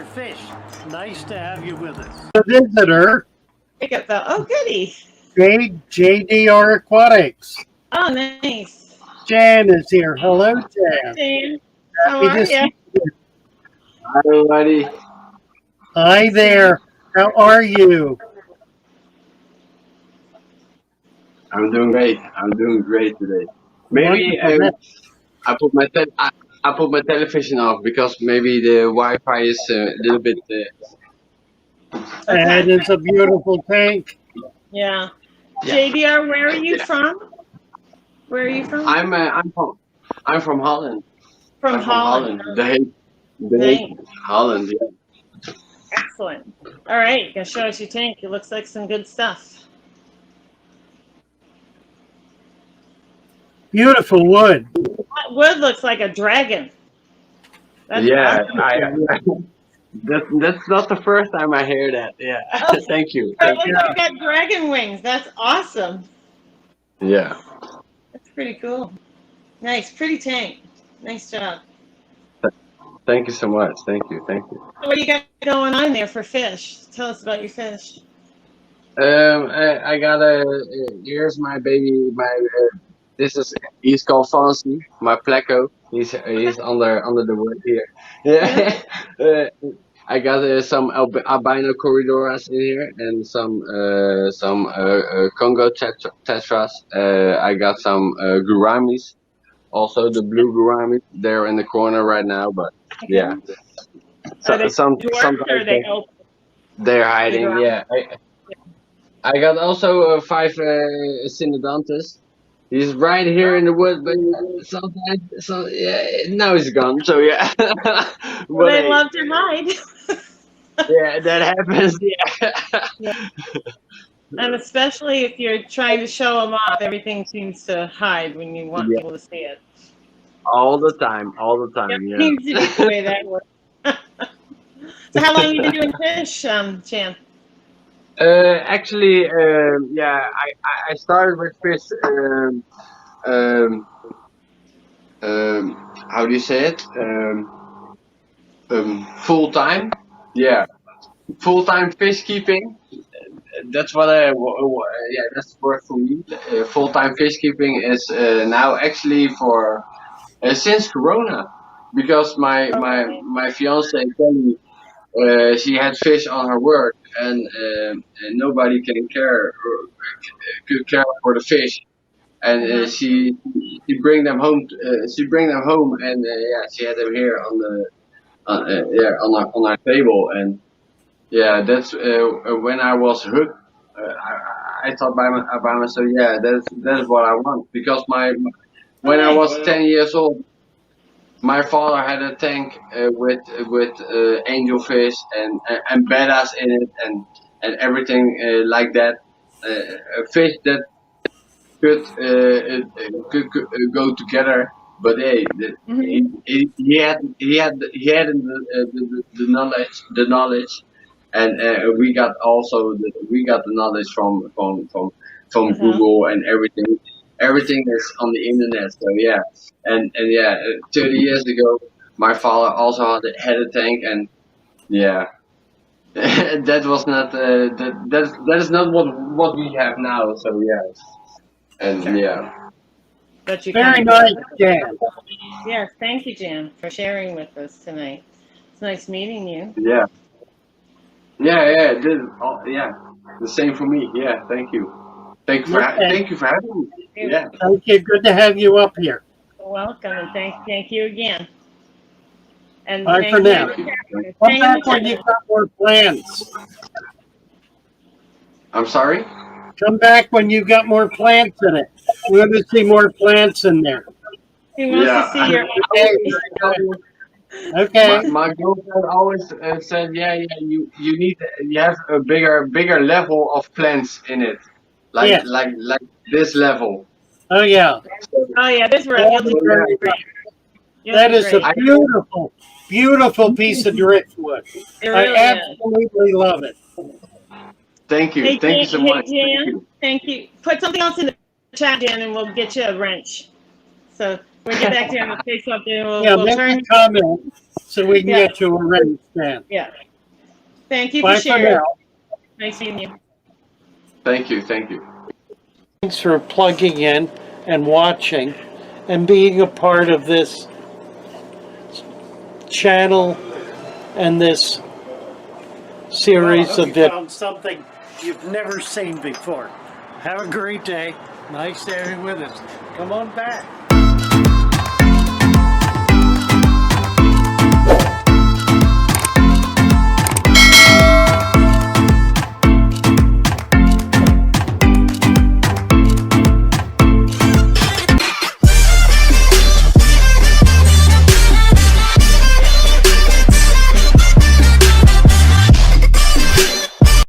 Father Fish. Nice to have you with us. A visitor, Pick up the, oh, goody. JDR Aquatics. Oh, nice. Jan is here. Hello, Jan. Jane, how Happy are to see you? you. Hi, everybody. Hi there. How are you? I'm doing great. I'm doing great today. Maybe Wonderful. I put my I put my television off because maybe the Wi-Fi is a little bit. That Okay. is a beautiful tank. Yeah. Yeah. JDR, where are you Yeah. from? Where are you from? I'm from Holland. From I'm from Holland. Holland. The Nice. Holland. Yeah. Excellent. All right, you can show us your tank. It looks like some good stuff. Beautiful wood. That wood looks like a dragon. That's Yeah. awesome. That's not the first time I hear that. Yeah. Oh, Thank you. it Thank looks you. like got dragon wings. That's awesome. Yeah. That's pretty cool. Nice, pretty tank. Nice job. Thank you so much. Thank you. Thank you. So what do you got going on there for fish? Tell us about your fish. I got here's my baby. He's called Fancy, my pleco. He's under the wood here. Yeah. I got some albino corridoras in here and some Congo tetras. I got some gouramis, also the blue gouramis. They're in the corner right now, but yeah. Are they dwarfed or Sometimes are they open? they're hiding. Yeah. I got also 5 Synodontus. He's right here in the wood, but sometimes, now he's gone. So yeah, Well, but they hey, love to hide. yeah, that happens. Yeah, Yeah. And especially if you're trying to show them off, everything seems to hide when you want yeah, people to see it. all the time. It Yeah. seems to be the way that works. So how long have you been doing fish, Jan? Actually, yeah, I started with fish. Um, how do you say it? Full time. Yeah, full time fish keeping. That's what yeah, that's the word for me. Full time fish keeping is now actually for since Corona, because my fiance Kelly, she had fish on her work, and nobody could care for the fish, and she bring them home. She bring them home, and yeah, she had them here on our table, and yeah, that's when I was hooked. I thought by myself, yeah, that's what I want, because when I was 10 years old, my father had a tank with angelfish and bettas in it, and everything like that. A fish that could go together, but hey, he had the knowledge, and we got the knowledge from Google, and everything is on the internet. So yeah, and yeah, 30 years ago, my father also had a tank, and yeah. That was not that is not what we have now. So yeah, and yeah. But you Very kind of nice, Jan. Yes, thank you, Jan, for sharing with us tonight. It's nice meeting you. Yeah, yeah. This, yeah, the same for me. Yeah, thank you. Okay. Thank you for having me. Yeah. Thank you. Good to have you up here. You're welcome, and thank you again. And Bye thank for you. now. Come back when you've got more plants. I'm sorry. Come back when you've got more plants in it. We want to see more plants in there. He wants to see your Okay. My girlfriend always said, yeah, you have a bigger level of plants in it, Yeah. like this level. Oh yeah. Oh yeah, this work. You'll do great. You'll That do is a great. beautiful piece of driftwood. It I really is. absolutely love it. Thank you. Thank you so much. Jan, thank you. Put something else in the chat, Jan, and we'll get you a wrench. So When we get back to you, I'm gonna say something. Yeah, We'll make turn. a comment so we can Yeah. get you a raise then. Yeah. Thank you for Bye for sharing. now. Nice seeing you. Thank you, thank you. Thanks for plugging in and watching and being a part of this channel and this series Well, I of hope you videos. found something you've never seen before. Have a great day. Nice to have you with us. Come on back.